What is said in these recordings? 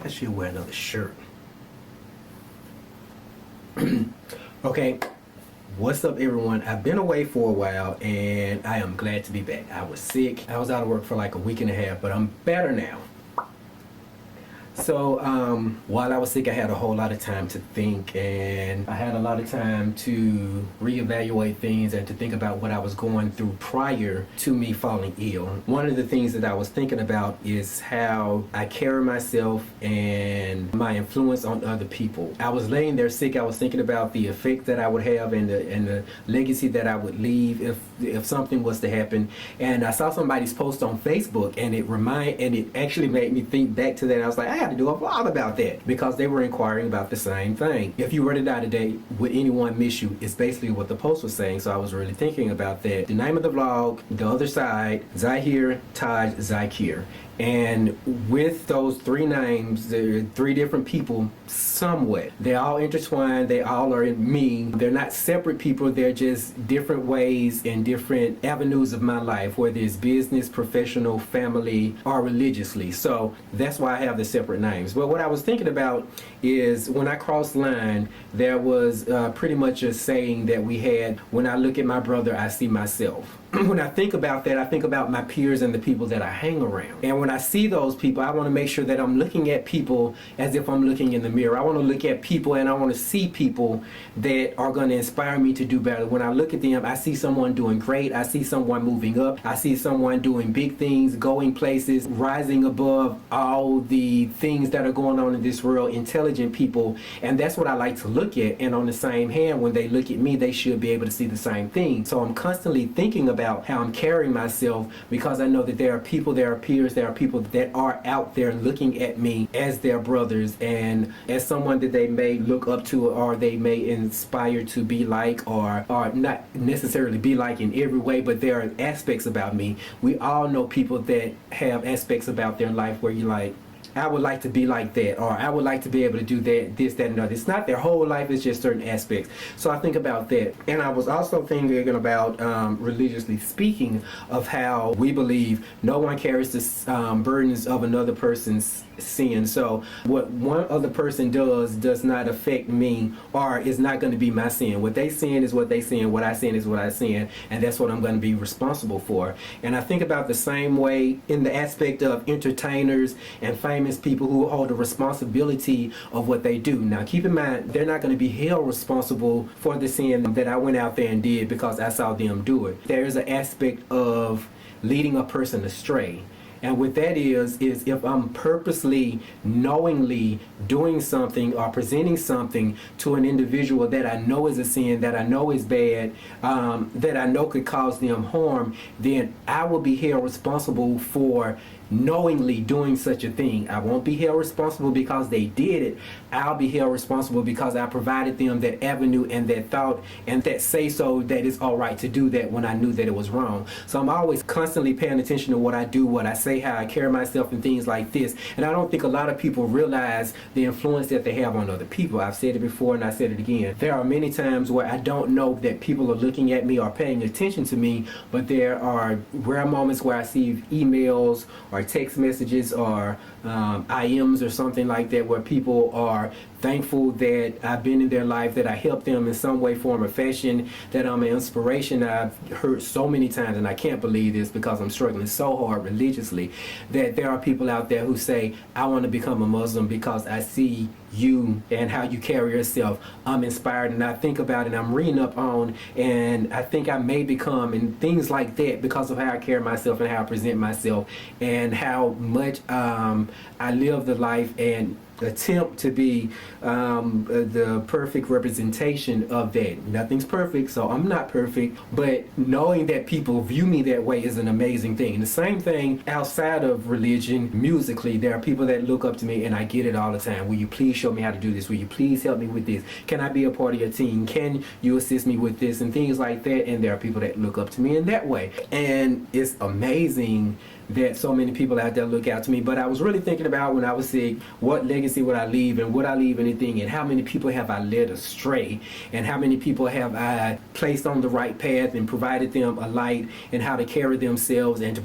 I should wear another shirt. Okay, what's up everyone? I've been away for a while and I am glad to be back. I was sick. I was out of work for like a week and a half, but I'm better now. So while I was sick, I had a whole lot of time to think, and I had a lot of time to reevaluate things and to think about what I was going through prior to me falling ill. One of the things that I was thinking about is how I carry myself and my influence on other people. I was laying there sick. I was thinking about the effect that I would have and the legacy that I would leave if something was to happen. And I saw somebody's post on Facebook, and it actually made me think back to that. I was like, I had to do a vlog about that because they were inquiring about the same thing. If you were to die today, would anyone miss you? Is basically what the post was saying. So I was really thinking about that. The name of the vlog, The Other Side, Zahir-Taj, Zakir. And with those three names, there are three different people somewhat. They're all intertwined. They all are in me. They're not separate people. They're just different ways and different avenues of my life, whether it's business, professional, family, or religiously. So that's why I have the separate names. But what I was thinking about is when I crossed the line, there was pretty much a saying that we had, when I look at my brother, I see myself. When I think about that, I think about my peers and the people that I hang around. And when I see those people, I want to make sure that I'm looking at people as if I'm looking in the mirror. I want to look at people and I want to see people that are going to inspire me to do better. When I look at them, I see someone doing great. I see someone moving up. I see someone doing big things, going places, rising above all the things that are going on in this world, intelligent people. And that's what I like to look at. And on the same hand, when they look at me, they should be able to see the same thing. So I'm constantly thinking about how I'm carrying myself, because I know that there are people, there are peers, there are people that are out there looking at me as their brothers and as someone that they may look up to, or they may inspire to be like, or not necessarily be like in every way, but there are aspects about me. We all know people that have aspects about their life where you're like, I would like to be like that, or I would like to be able to do that, this, that, and other. It's not their whole life, it's just certain aspects. So I think about that. And I was also thinking about, religiously speaking, of how we believe no one carries the burdens of another person's sin. So what one other person does not affect me, or is not going to be my sin. What they sin is what they sin, what I sin is what I sin, and that's what I'm going to be responsible for. And I think about the same way in the aspect of entertainers and famous people who hold the responsibility of what they do. Now keep in mind, they're not going to be held responsible for the sin that I went out there and did because I saw them do it. There is an aspect of leading a person astray. And what that is if I'm purposely, knowingly doing something or presenting something to an individual that I know is a sin, that I know is bad, that I know could cause them harm, then I will be held responsible for knowingly doing such a thing. I won't be held responsible because they did it. I'll be held responsible because I provided them that avenue and that thought and that say so that it's all right to do that when I knew that it was wrong. So I'm always constantly paying attention to what I do, what I say, how I carry myself, and things like this. And I don't think a lot of people realize the influence that they have on other people. I've said it before and I said it again. There are many times where I don't know that people are looking at me or paying attention to me, but there are rare moments where I see emails or text messages or IMs or something like that, where people are thankful that I've been in their life, that I helped them in some way, form, or fashion, that I'm an inspiration. I've heard so many times, and I can't believe this because I'm struggling so hard religiously, that there are people out there who say, I want to become a Muslim because I see you and how you carry yourself. I'm inspired, and I think about it, and I'm reading up on, and I think I may become, and things like that, because of how I carry myself and how I present myself and how much I live the life and attempt to be the perfect representation of that. Nothing's perfect, so I'm not perfect, but knowing that people view me that way is an amazing thing. And the same thing outside of religion, musically, there are people that look up to me, and I get it all the time. Will you please show me how to do this? Will you please help me with this? Can I be a part of your team? Can you assist me with this? And things like that. And there are people that look up to me in that way. And it's amazing that so many people out there look out to me. But I was really thinking about, when I was sick, what legacy would I leave, and would I leave anything, and how many people have I led astray, and how many people have I placed on the right path and provided them a light and how to carry themselves and to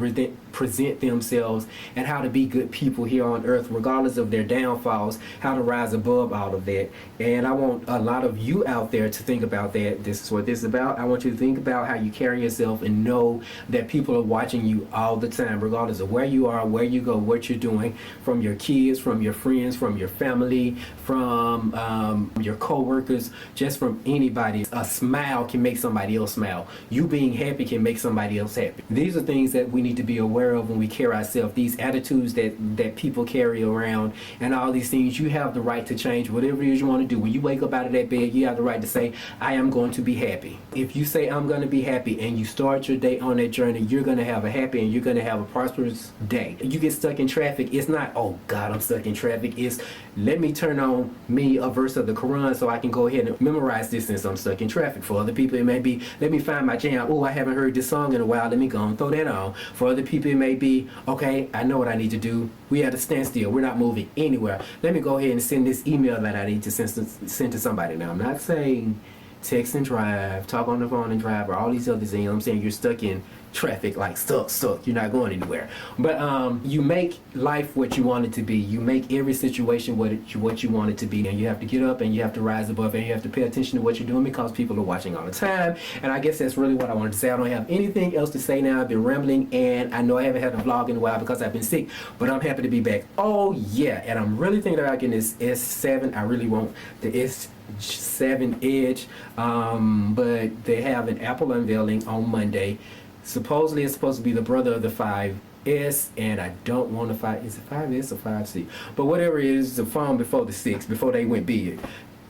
present themselves and how to be good people here on earth regardless of their downfalls, how to rise above all of that. And I want a lot of you out there to think about that. This is what this is about. I want you to think about how you carry yourself and know that people are watching you all the time, regardless of where you are, where you go, what you're doing, from your kids, from your friends, from your family, from your co-workers, just from anybody. A smile can make somebody else smile. You being happy can make somebody else happy. These are things that we need to be aware of when we carry ourselves. These attitudes that people carry around and all these things, you have the right to change whatever it is you want to do. When you wake up out of that bed, you have the right to say, I am going to be happy. If you say I'm going to be happy and you start your day on that journey, you're going to have a happy and you're going to have a prosperous day. You get stuck in traffic, it's not, oh God, I'm stuck in traffic. It's, let me turn on me a verse of the Quran so I can go ahead and memorize this since I'm stuck in traffic. For other people, it may be, let me find my jam. Oh, I haven't heard this song in a while. Let me go and throw that on. For other people, it may be, okay, I know what I need to do. We at a standstill. We're not moving anywhere. Let me go ahead and send this email that I need to send to somebody. Now, I'm not saying text and drive, talk on the phone and drive, or all these other things. I'm saying you're stuck in traffic, like stuck. You're not going anywhere. But you make life what you want it to be. You make every situation what you want it to be. And you have to get up and you have to rise above and you have to pay attention to what you're doing because people are watching all the time. And I guess that's really what I wanted to say. I don't have anything else to say now. I've been rambling and I know I haven't had a vlog in a while because I've been sick, but I'm happy to be back. Oh yeah, and I'm really thinking about getting this S7. I really want the S7 Edge, but they have an Apple unveiling on Monday. Supposedly it's supposed to be the brother of the 5S, and I don't want to is it 5S or 5C? But whatever it is, the phone before the 6, before they went big.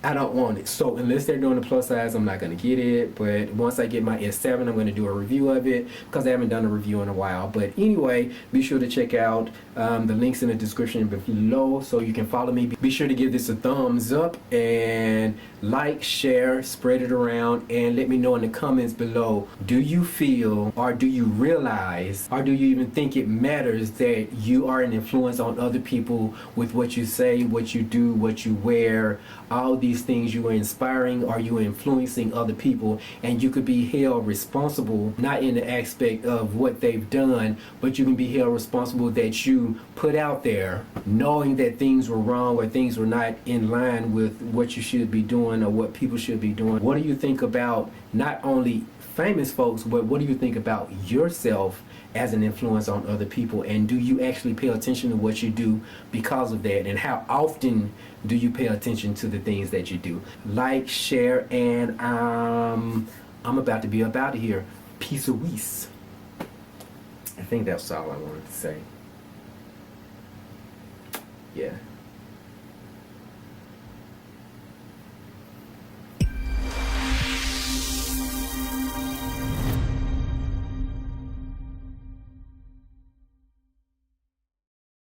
I don't want it. So unless they're doing the plus size, I'm not going to get it. But once I get my S7, I'm going to do a review of it because I haven't done a review in a while. But anyway, be sure to check out the links in the description below so you can follow me. Be sure to give this a thumbs up and like, share, spread it around, and let me know in the comments below. Do you feel, or do you realize, or do you even think it matters that you are an influence on other people with what you say, what you do, what you wear, all these things? You are inspiring, or you are influencing other people, and you could be held responsible, not in the aspect of what they've done, but you can be held responsible that you put out there knowing that things were wrong or things were not in line with what you should be doing or what people should be doing. What do you think about not only famous folks, but what do you think about yourself as an influence on other people? And do you actually pay attention to what you do because of that? And how often do you pay attention to the things that you do? Like, share, and I'm about to be up out of here. Peace a wees. I think that's all I wanted to say.